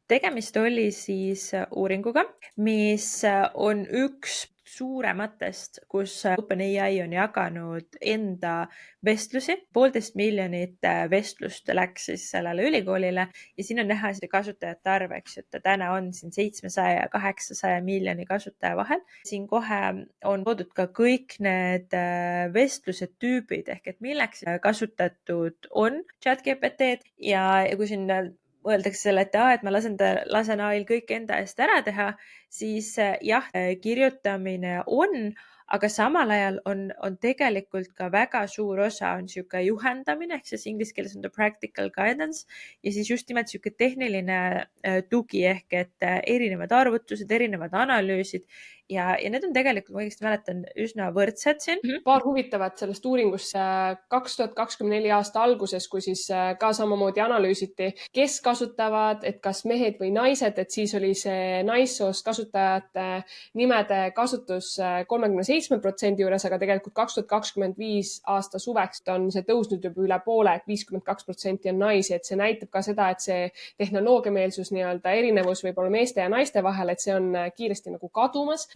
Tegemist oli siis uuringuga, mis on üks suurematest, kus OpenAI on jaganud enda vestlusi. 1,5 miljonit vestlust läks siis sellele ülikoolile ja siin on näha seda kasutajate arv, eks ju, et täna on siin 700 ja 800 miljoni kasutaja vahel. Siin kohe on toodud ka kõik need vestluse tüübid ehk et milleks kasutatud on ChatGPT-d ja kui siin mõeldakse selle, et ma lasen AI-l kõik enda eest ära teha, siis jah, kirjutamine on, aga samal ajal on tegelikult ka väga suur osa on sihuke juhendamine, ehk siis inglise keeles on the practical guidance ja siis just nimelt sihuke tehniline tugi ehk et erinevad arvutused, erinevad analüüsid ja need on tegelikult, ma õigesti mäletan, üsna võrdsed siin. Paar huvitavat sellest uuringust 2024 aasta alguses, kui siis ka samamoodi analüüsiti, kes kasutavad, et kas mehed või naised, et siis oli see naissoost kasutajate nimede kasutus 37% juures, aga tegelikult 2025 aasta suveks on see tõusnud juba üle poole, et 52% on naisi, et see näitab ka seda, et see tehnoloogiameelsus erinevus võib-olla meeste ja naiste vahel, et see on kiiresti nagu kadumas.